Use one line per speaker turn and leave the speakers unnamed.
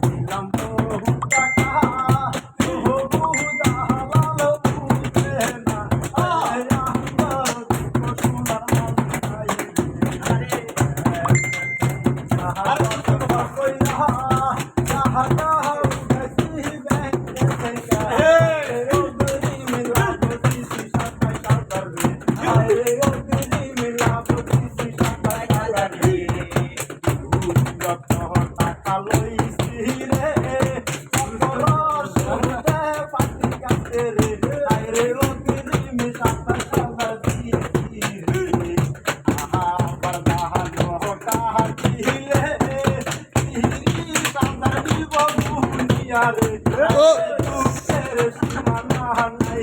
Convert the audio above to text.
দিলাম বহু টাকা তবু দালাল বুঝে না আয় আমার সোনার মালাই আর কইরা কাহা কাহা উঠেছি ব্যাংকে থেকে ওগরি মিলা বসিছি সাতাই কালকারি আরে ওগরি মিলা বসিছি সাতাই কালকারি যত টাকা লইছি রে শুনতে পাতি গাছে রে আরে ওগরি মি সাতাই কালকারি আবার বাহানো টাকা দিলে রে দুঃখের সীমানা নাই